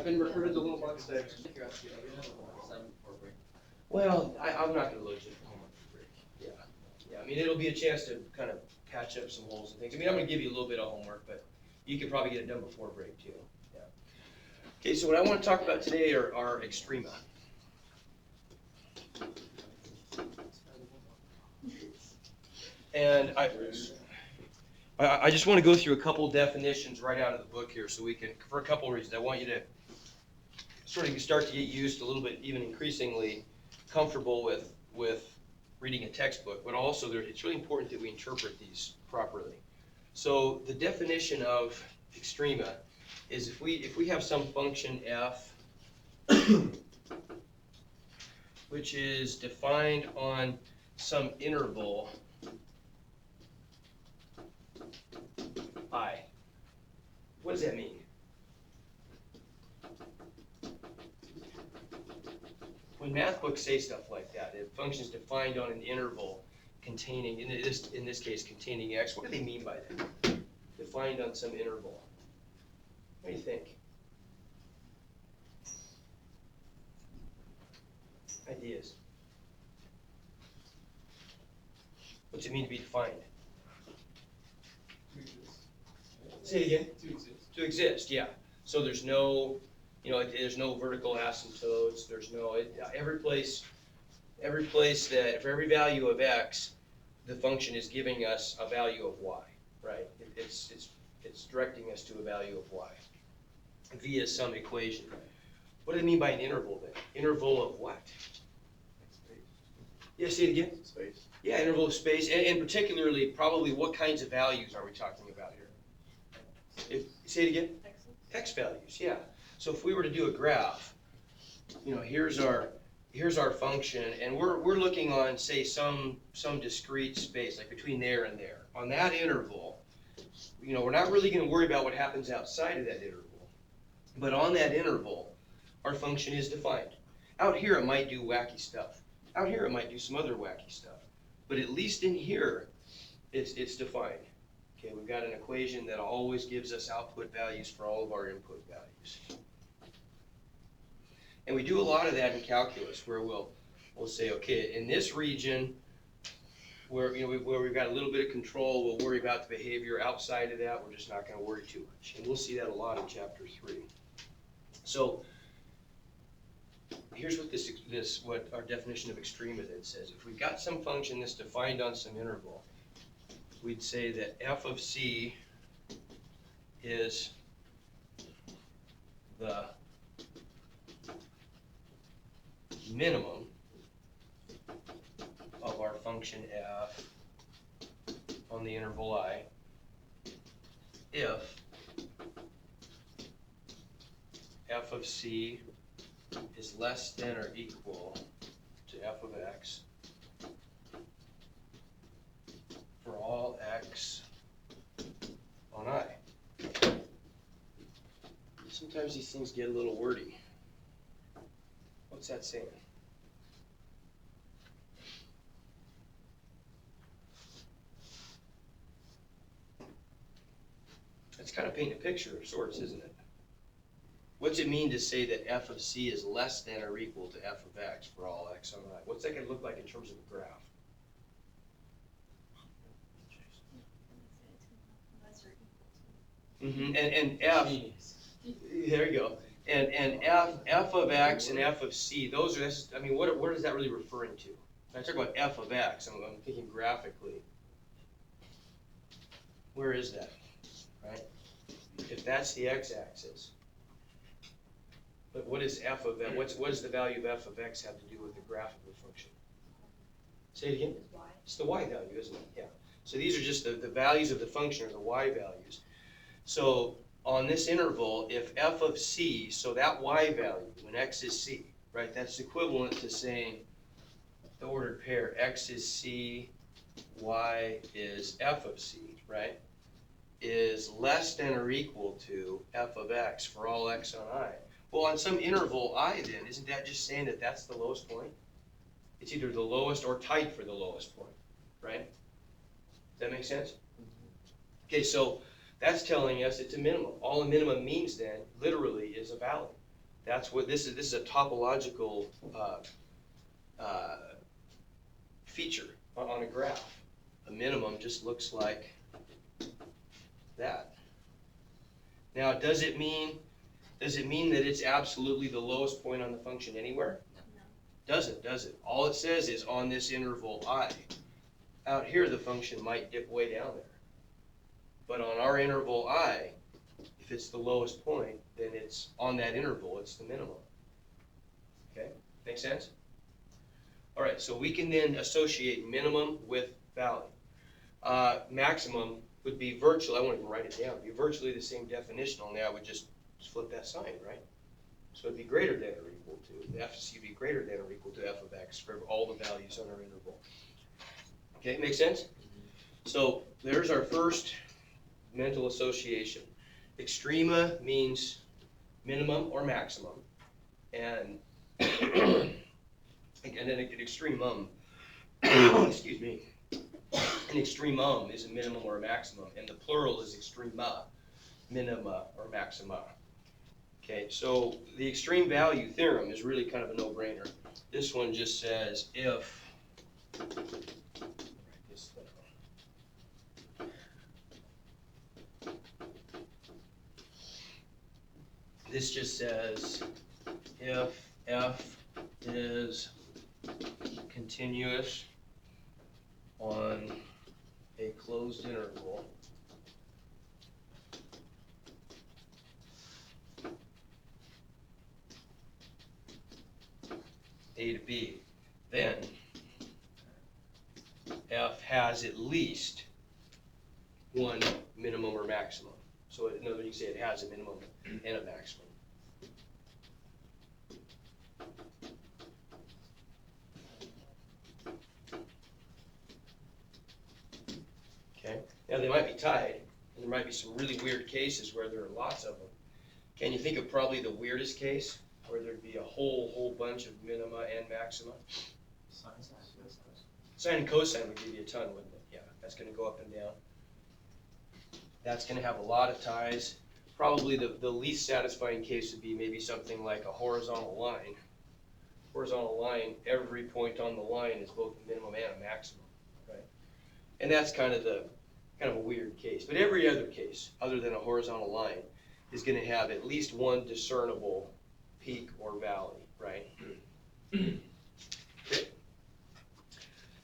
been recruited to Little Buck 6. Well, I'm not gonna load you for homework for break. Yeah, yeah, I mean, it'll be a chance to kind of patch up some holes and things. I mean, I'm gonna give you a little bit of homework, but you can probably get it done before break too. Yeah. Okay, so what I want to talk about today are Extrema. And I just want to go through a couple definitions right out of the book here so we can, for a couple of reasons. I want you to sort of start to get used a little bit, even increasingly comfortable with reading a textbook, but also it's really important that we interpret these properly. So the definition of extrema is if we have some function f which is defined on some interval I. What does that mean? When math books say stuff like that, if functions defined on an interval containing, in this case, containing x, what do they mean by that? Defined on some interval. What do you think? Ideas? What's it mean to be defined? Say it again. To exist. To exist, yeah. So there's no, there's no vertical asymptotes. There's no every place that for every value of x, the function is giving us a value of y, right? It's directing us to a value of y via some equation. What do they mean by an interval then? Interval of what? Space. Yeah, say it again. Space. Yeah, interval of space, and particularly, probably, what kinds of values are we talking about here? Say it again. X values, yeah. So if we were to do a graph, here's our function, and we're looking on, say, some discrete space, like between there and there. On that interval, we're not really going to worry about what happens outside of that interval. But on that interval, our function is defined. Out here, it might do wacky stuff. Out here, it might do some other wacky stuff. But at least in here, it's defined. Okay, we've got an equation that always gives us output values for all of our input values. And we do a lot of that in calculus, where we'll say, okay, in this region, where we've got a little bit of control, we'll worry about the behavior. Outside of that, we're just not going to worry too much. And we'll see that a lot in chapter 3. So here's what our definition of extrema then says. If we've got some function that's defined on some interval, we'd say that f of c is the minimum of our function f on the interval I if f of c is less than or equal to f of x for all x on I. Sometimes these things get a little wordy. What's that saying? It's kind of painting a picture of sorts, isn't it? What's it mean to say that f of c is less than or equal to f of x for all x on I? What's that going to look like in terms of a graph? And f, there you go. And f of x and f of c, those are, I mean, what is that really referring to? When I talk about f of x, I'm thinking graphically. Where is that, right? If that's the x-axis. But what is f of x? What does the value of f of x have to do with the graph of the function? Say it again. It's the y value, isn't it? Yeah. So these are just the values of the function, or the y values. So on this interval, if f of c, so that y value, when x is c, right, that's equivalent to saying the ordered pair, x is c, y is f of c, right, is less than or equal to f of x for all x on I. Well, on some interval I then, isn't that just saying that that's the lowest point? It's either the lowest or tight for the lowest point, right? Does that make sense? Okay, so that's telling us it's a minimum. All a minimum means then, literally, is a value. That's what this is. This is a topological feature on a graph. A minimum just looks like that. Now, does it mean that it's absolutely the lowest point on the function anywhere? No. Doesn't, does it? All it says is on this interval I. Out here, the function might dip way down there. But on our interval I, if it's the lowest point, then it's on that interval, it's the minimum. Okay, make sense? All right, so we can then associate minimum with valley. Maximum would be virtually, I won't even write it down, be virtually the same definition, only I would just flip that sign, right? So it'd be greater than or equal to, the FCC would be greater than or equal to f of x for all the values on our interval. Okay, make sense? So there's our first mental association. Extrema means minimum or maximum, and then an extremum, excuse me, an extremum is a minimum or a maximum, and the plural is extrema, minima or maxima. Okay, so the extreme value theorem is really kind of a no-brainer. This one just says if, this just says if f is continuous on a closed interval, A to B, then f has at least one minimum or maximum. So in other words, you say it has a minimum and a maximum. Okay, now they might be tied, and there might be some really weird cases where there are lots of them. Can you think of probably the weirdest case where there'd be a whole bunch of minima and maxima? Sine and cosine would give you a ton, wouldn't it? Yeah, that's going to go up and down. That's going to have a lot of ties. Probably the least satisfying case would be maybe something like a horizontal line. Horizontal line, every point on the line is both a minimum and a maximum, right? And that's kind of a weird case. But every other case, other than a horizontal line, is going to have at least one discernible peak or valley, right? Okay.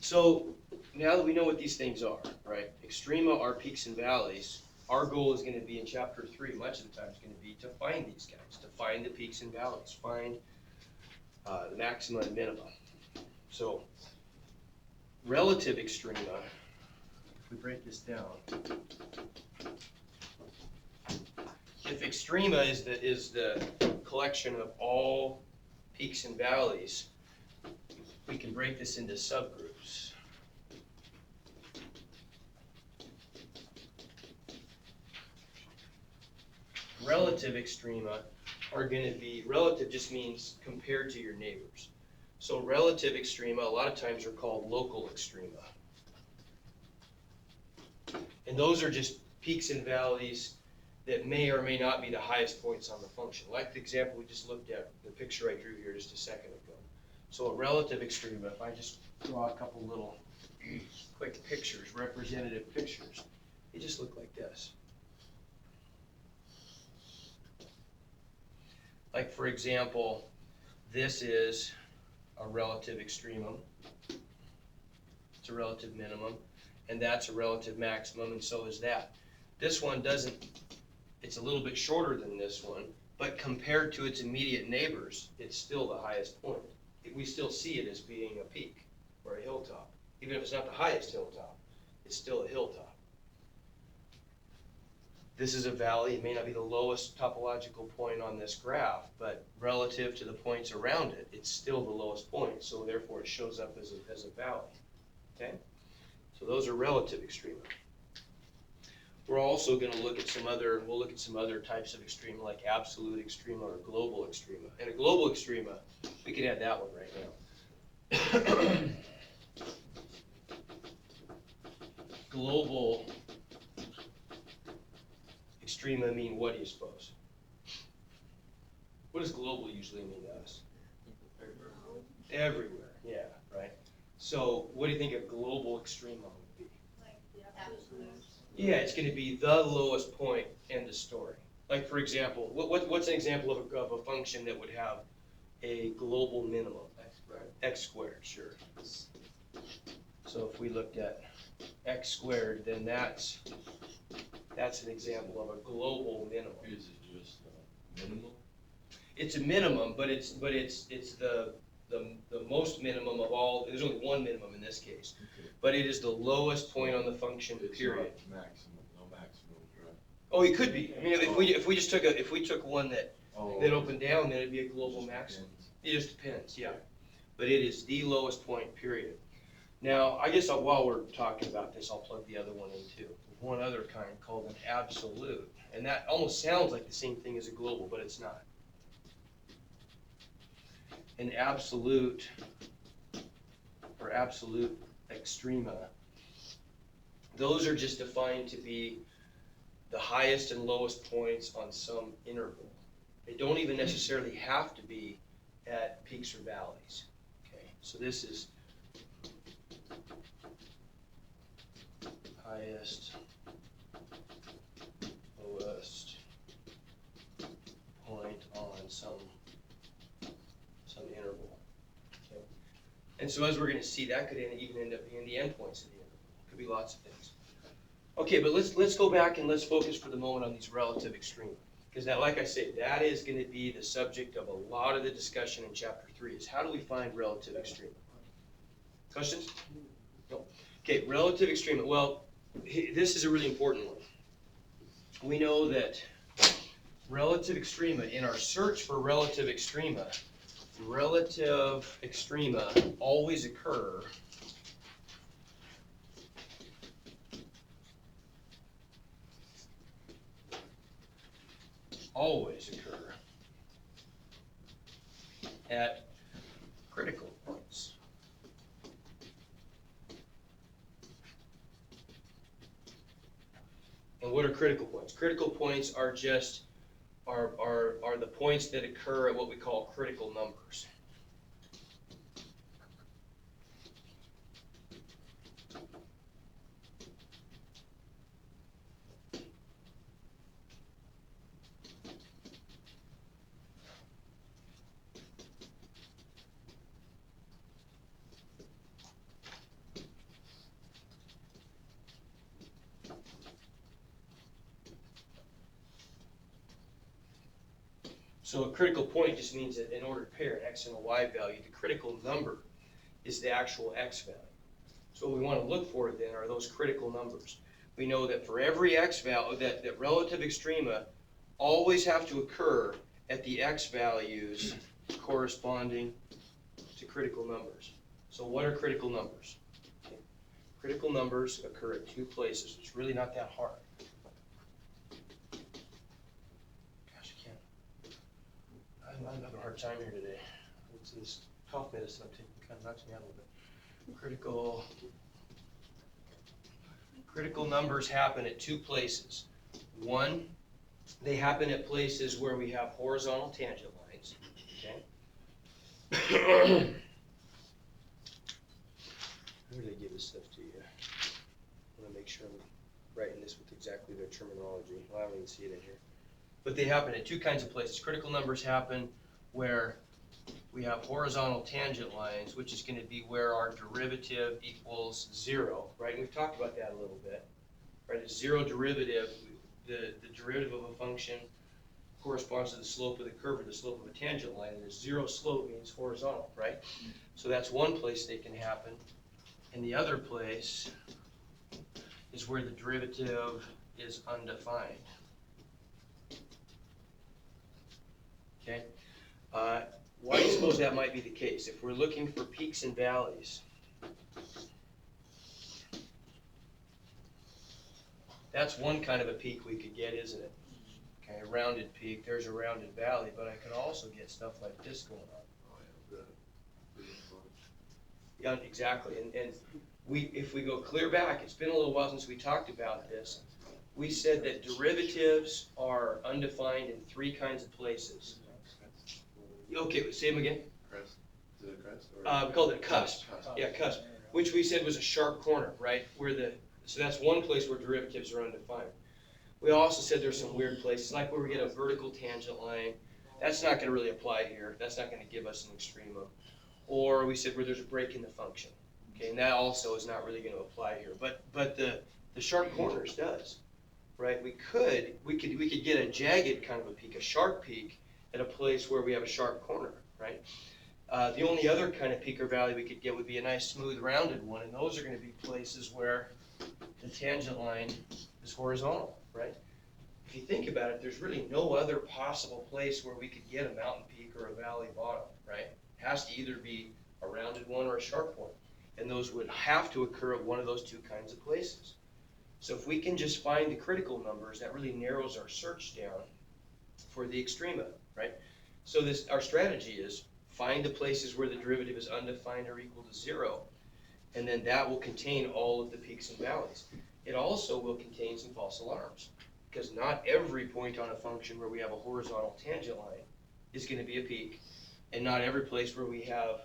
So now that we know what these things are, right? Extrema are peaks and valleys. Our goal is going to be in chapter 3, much of the time is going to be to find these guys, to find the peaks and valleys, find the maxima and minima. So relative extrema, if we break this down, if extrema is the collection of all peaks and valleys, we can break this into subgroups. Relative extrema are going to be, relative just means compared to your neighbors. So relative extrema a lot of times are called local extrema. And those are just peaks and valleys that may or may not be the highest points on the function. Like the example we just looked at, the picture I drew here just a second ago. So a relative extrema, if I just draw a couple little quick pictures, representative pictures, they just look like this. Like for example, this is a relative extremum. It's a relative minimum, and that's a relative maximum, and so is that. This one doesn't, it's a little bit shorter than this one, but compared to its immediate neighbors, it's still the highest point. We still see it as being a peak or a hilltop. Even if it's not the highest hilltop, it's still a hilltop. This is a valley. It may not be the lowest topological point on this graph, but relative to the points around it, it's still the lowest point, so therefore it shows up as a valley. Okay? So those are relative extrema. We're also going to look at we'll look at some other types of extrema, like absolute extrema or global extrema. And a global extrema, we can add that one right now. Global extrema mean what do you suppose? What does global usually mean to us? Everywhere, yeah, right. So what do you think a global extrema would be? Yeah, it's going to be the lowest point in the story. Like for example, what's an example of a function that would have a global minimum? X squared. X squared, sure. So if we looked at x squared, then that's an example of a global minimum. Is it just minimal? It's a minimum, but it's the most minimum of all. There's only one minimum in this case, Okay. but it is the lowest point on the function. It's Period. not maximum, no maximum, right? Oh, it could be. I mean, if we just took one that Oh, opened down, then it'd be a global maximum. It just depends, yeah. But it is the lowest point. Period. Now, I guess while we're talking about this, I'll plug the other one in too. There's one other kind called an absolute, and that almost sounds like the same thing as a global, but it's not. An absolute or absolute extrema, those are just defined to be the highest and lowest points on some interval. They don't even necessarily have to be at peaks or valleys. Okay, so this is highest, lowest point on some interval. Okay? And so as we're going to see, that could even end up being the endpoints of the interval. Could be lots of things. Okay, but let's go back and let's focus for the moment on these relative extrema. Because that, like I say, that is going to be the subject of a lot of the discussion in chapter 3, is how do we find relative extrema? Questions? No. Okay, relative extrema. Well, this is a really important one. We know that relative extrema, in our search for relative extrema always occur at critical points. And what are critical points? Critical points are just are the points that occur at what we call critical numbers. So a critical point just means that in order to pair an x and a y value, the critical number is the actual x value. So what we want to look for then are those critical numbers. We know that for every x value, that relative extrema always have to occur at the x values corresponding to critical numbers. So what are critical numbers? Okay. Critical numbers occur at two places. It's really not that hard. I'm having a hard time here today. It's this cough medicine I'm taking kind of knocks me out a little bit. Critical numbers happen at two places. One, they happen at places where we have horizontal tangent lines. Okay. Where did I give this stuff to you? I want to make sure I'm writing this with exactly their terminology. Well, I don't even see it in here. But they happen at two kinds of places. Critical numbers happen where we have horizontal tangent lines, which is going to be where our derivative equals 0, right? And we've talked about that a little bit, right? A zero derivative, the derivative of a function corresponds to the slope of the curve or the slope of a tangent line, and a zero slope means horizontal, right? So that's one place they can happen. And the other place is where the derivative is undefined. Okay, why do you suppose that might be the case? If we're looking for peaks and valleys, that's one kind of a peak we could get, isn't it? Okay, a rounded peak, there's a rounded valley, but I could also get stuff like this going on. Yeah, exactly, and if we go clear back, it's been a little while since we talked about this. We said that derivatives are undefined in three kinds of places. Okay, say them again. Crest, is it a crest? Or We called it a cusp. Cusp. Yeah, cusp, which we said was a sharp corner, right? So that's one place where derivatives are undefined. We also said there's some weird places, like where we get a vertical tangent line. That's not gonna really apply here. That's not gonna give us an extrema. Or we said where there's a break in the function. Okay, and that also is not really gonna apply here. But the sharp corners does, right? We could get a jagged kind of a peak, a sharp peak at a place where we have a sharp corner, right? The only other kind of peak or valley we could get would be a nice smooth rounded one, and those are gonna be places where the tangent line is horizontal, right? If you think about it, there's really no other possible place where we could get a mountain peak or a valley bottom, right? It has to either be a rounded one or a sharp one, and those would have to occur at one of those two kinds of places. So if we can just find the critical numbers, that really narrows our search down for the extrema, right? So our strategy is find the places where the derivative is undefined or equal to 0, and then that will contain all of the peaks and valleys. It also will contain some false alarms, because not every point on a function where we have a horizontal tangent line is going to be a peak, and not every place where we have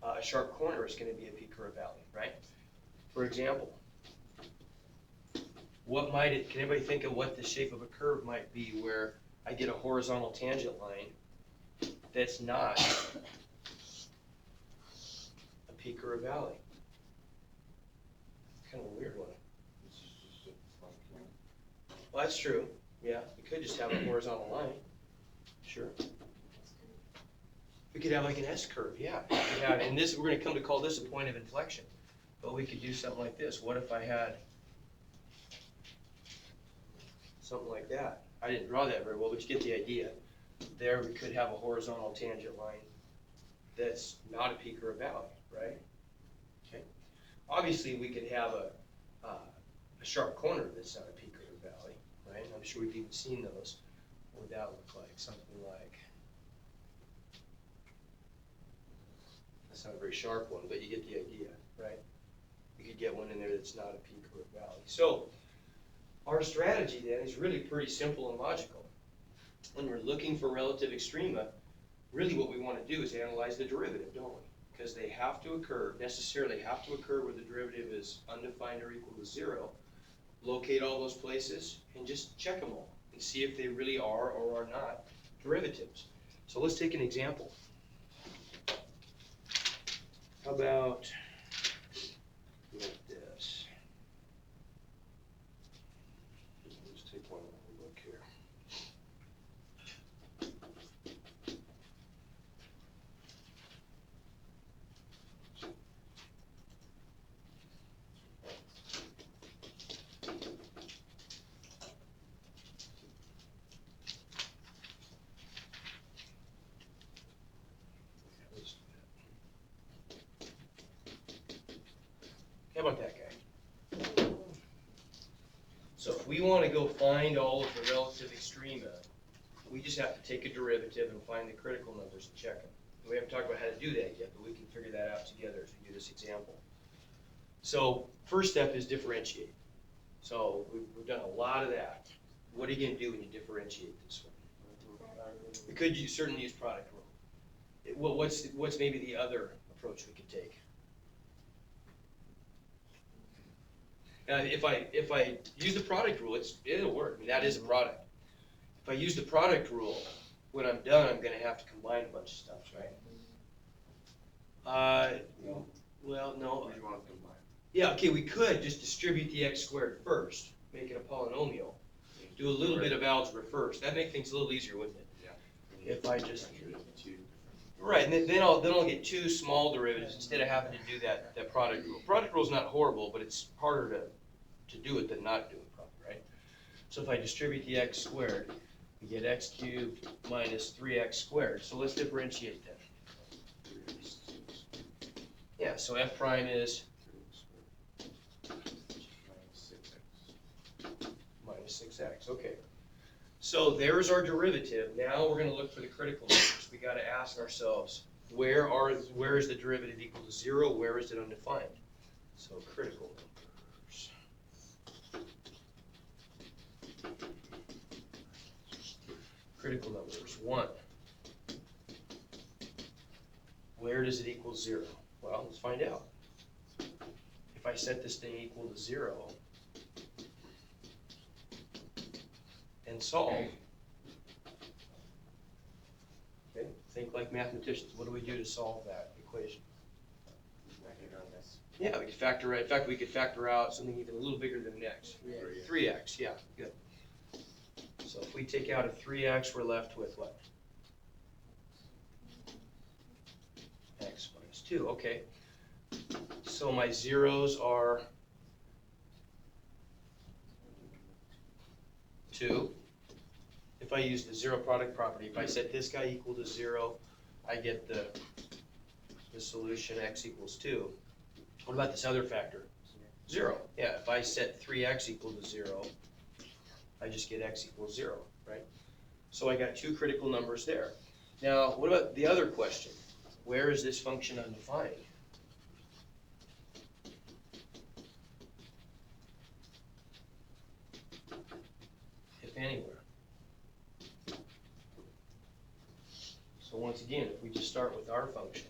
a sharp corner is going to be a peak or a valley, right? For example, can anybody think of what the shape of a curve might be where I get a horizontal tangent line that's not a peak or a valley? It's kind of a weird one. This is just a front line. Well, that's true. Yeah, we could just have a horizontal line. Sure. We could have like an S curve, yeah. And this, we're gonna come to call this a point of inflection. But we could do something like this. What if I had something like that? I didn't draw that very well, but you get the idea. There we could have a horizontal tangent line that's not a peak or a valley, right? Okay. Obviously, we could have a sharp corner that's not a peak or a valley, right? I'm sure we've even seen those. What would that look like? Something like, that's not a very sharp one, but you get the idea, right? You could get one in there that's not a peak or a valley. So our strategy then is really pretty simple and logical. When we're looking for relative extrema, really what we want to do is analyze the derivative, don't we? Because they have to occur, necessarily have to occur where the derivative is undefined or equal to 0. Locate all those places and just check them all and see if they really are or are not derivatives. So let's take an example. How about like this? Let's take one look here. How about that guy? So if we want to go find all of the relative extrema, we just have to take a derivative and find the critical numbers and check them. We haven't talked about how to do that yet, but we can figure that out together as we do this example. So first step is differentiate. So we've done a lot of that. What are you going to do when you differentiate this one? We could certainly use product rule. What's maybe the other approach we could take? If I use the product rule, it'll work. I mean, that is a product. If I use the product rule, when I'm done, I'm going to have to combine a bunch of stuff, right? Well, no. What do you want to combine? Yeah, okay, we could just distribute the x squared first, make it a polynomial. Do a little bit of algebra first. That'd make things a little easier, wouldn't it? Yeah. If I just, right, and then I'll get two small derivatives instead of having to do that product rule. Product rule is not horrible, but it's harder to do it than not do it properly, right? So if I distribute the x squared, we get x cubed minus 3x squared. So let's differentiate that. Yeah, so f prime is minus 6x, okay. So there's our derivative. Now we're going to look for the critical numbers. We got to ask ourselves, where is the derivative equal to 0? Where is it undefined? So critical numbers. Critical numbers. 1, where does it equal 0? Well, let's find out. If I set this thing equal to 0 and solve, okay, think like mathematicians. What do we do to solve that equation? Yeah, we could factor out, in fact, we could factor out something even a little bigger than an x. 3x, yeah, good. So if we take out a 3x, we're left with what? X minus 2, okay. So my zeros are 2. If I use the zero product property, if I set this guy equal to 0, I get the solution x equals 2. What about this other factor? 0. Yeah, if I set 3x equal to 0, I just get x equals 0, right? So I got two critical numbers there. Now, what about the other question? Where is this function undefined? If anywhere. So once again, if we just start with our function,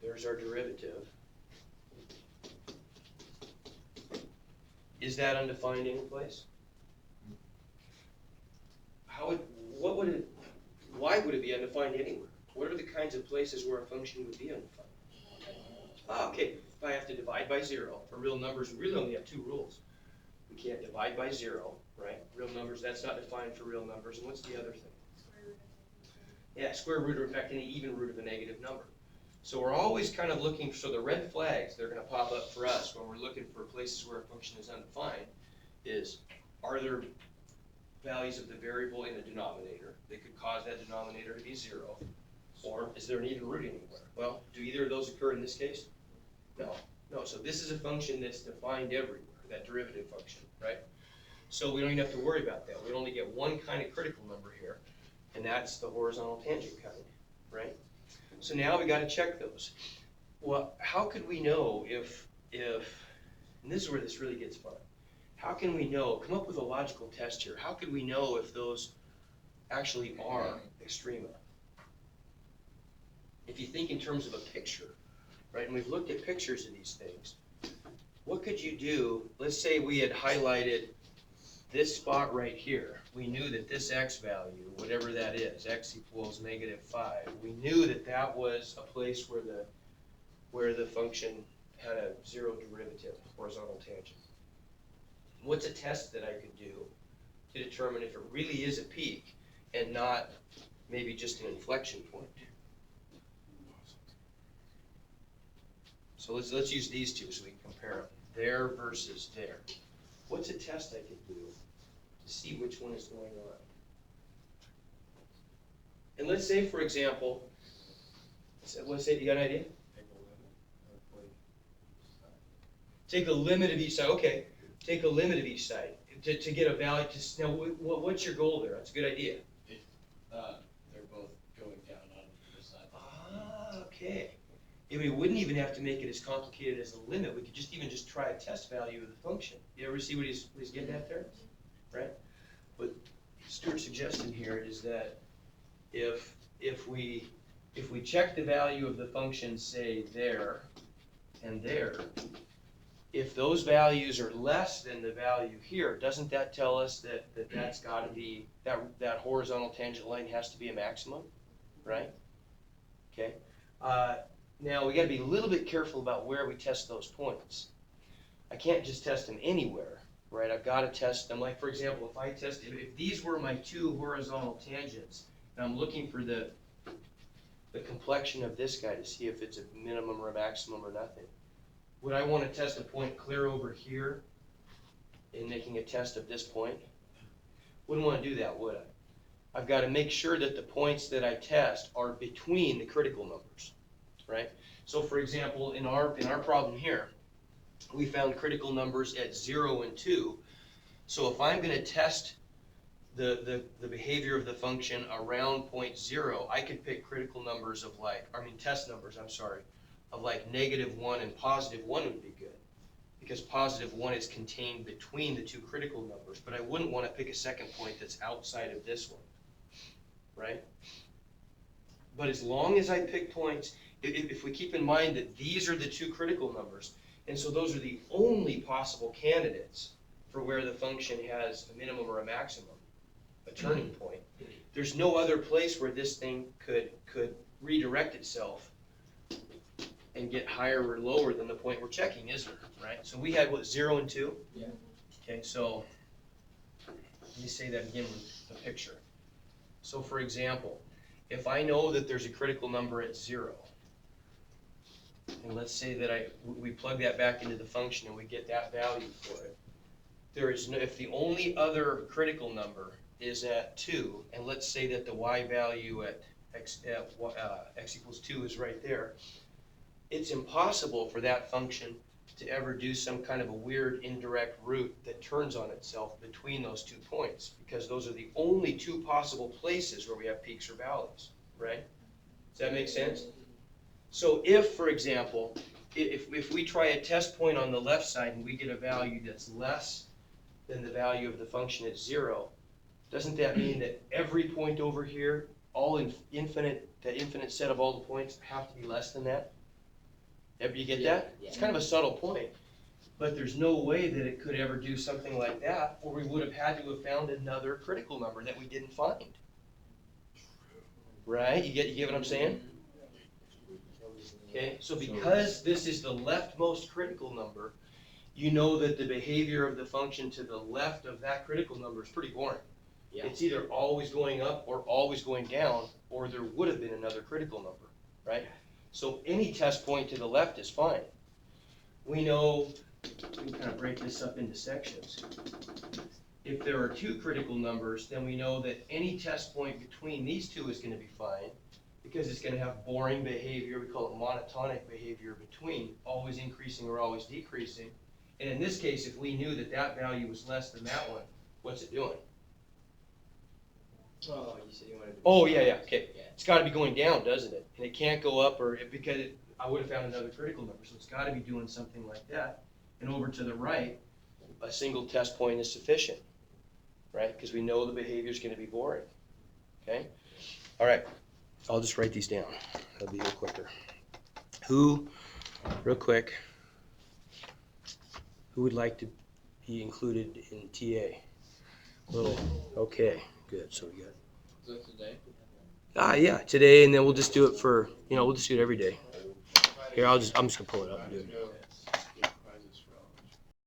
there's our derivative. Is that undefined any place? Why would it be undefined anywhere? What are the kinds of places where a function would be undefined? Okay, if I have to divide by 0, for real numbers, we really only have two rules. We can't divide by 0, right? Real numbers, that's not defined for real numbers. And what's the other thing? Yeah, square root, or in fact, any even root of a negative number. So we're always kind of looking, so the red flags that are going to pop up for us when we're looking for places where a function is undefined is, are there values of the variable in the denominator that could cause that denominator to be 0? Or is there an even root anywhere? Well, do either of those occur in this case? No. No, so this is a function that's defined everywhere, that derivative function, right? So we don't even have to worry about that. We only get one kind of critical number here, and that's the horizontal tangent kind, right? So now we got to check those. Well, how could we know if, and this is where this really gets fun. How can we know, come up with a logical test here, how could we know if those actually are extrema? If you think in terms of a picture, right, and we've looked at pictures of these things, what could you do? Let's say we had highlighted this spot right here. We knew that this x value, whatever that is, x equals -5, we knew that that was a place where the function had a 0 derivative, horizontal tangent. What's a test that I could do to determine if it really is a peak and not maybe just an inflection point? So let's use these two so we can compare them. There versus there. What's a test I could do to see which one is going on? And let's say, for example, let's say, you got an idea? Take a limit of each side. Okay, take a limit of each side to get a value. Now, what's your goal there? That's a good idea. They're both going down on the side. Ah, okay. And we wouldn't even have to make it as complicated as a limit. We could just try a test value of the function. You ever see what he's getting at there? Right? But Stuart's suggestion here is that if we check the value of the function, say there and there, if those values are less than the value here, doesn't that tell us that that's got to be, that horizontal tangent line has to be a maximum, right? Okay. Now we got to be a little bit careful about where we test those points. I can't just test them anywhere, right? I've got to test them. Like, for example, if these were my two horizontal tangents, and I'm looking for the complexion of this guy to see if it's a minimum or a maximum or nothing. Would I want to test a point clear over here in making a test of this point? Wouldn't want to do that, would I? I've got to make sure that the points that I test are between the critical numbers, right? So for example, in our problem here, we found critical numbers at 0 and 2. So if I'm going to test the behavior of the function around point 0, I could pick critical numbers of test numbers, of like -1 and +1 would be good, because +1 is contained between the two critical numbers, but I wouldn't want to pick a second point that's outside of this one. right? But as long as I pick points, if we keep in mind that these are the two critical numbers, and so those are the only possible candidates for where the function has a minimum or a maximum, a turning point, there's no other place where this thing could redirect itself and get higher or lower than the point we're checking, is there, right? So we had, what, 0 and 2? Yeah. Okay, so let me say that again with a picture. So for example, if I know that there's a critical number at 0, and let's say that we plug that back into the function and we get that value for it, there is no, if the only other critical number is at 2, and let's say that the y value at x equals 2 is right there, it's impossible for that function to ever do some kind of a weird indirect route that turns on itself between those 2 points, because those are the only 2 possible places where we have peaks or valleys, right? Does that make sense? So if, for example, if we try a test point on the left side and we get a value that's less than the value of the function at 0, doesn't that mean that every point over here, that infinite set of all the points have to be less than that? Ever you get that? Yeah. It's kind of a subtle point, but there's no way that it could ever do something like that, or we would have had to have found another critical number that we didn't find. Right? You get what I'm saying? Okay, so because this is the leftmost critical number, you know that the behavior of the function to the left of that critical number is pretty boring. Yeah. It's either always going up or always going down, or there would have been another critical number, right? So any test point to the left is fine. We know, we can kind of break this up into sections. If there are 2 critical numbers, then we know that any test point between these 2 is going to be fine, because it's going to have boring behavior. We call it monotonic behavior between, always increasing or always decreasing. And in this case, if we knew that that value was less than that one, what's it doing? Oh, you said you wanted to. Oh, yeah, okay. Yeah. It's got to be going down, doesn't it? And it can't go up, because I would have found another critical number. So it's got to be doing something like that. And over to the right, a single test point is sufficient, right? Because we know the behavior is going to be boring. Okay? All right. I'll just write these down. That'll be a little quicker. Real quick, who would like to be included in TA? Okay, good. So we got. Is that today? Yeah, today, and then we'll just do it for, we'll just do it every day. Here, I'm just gonna pull it up and do it.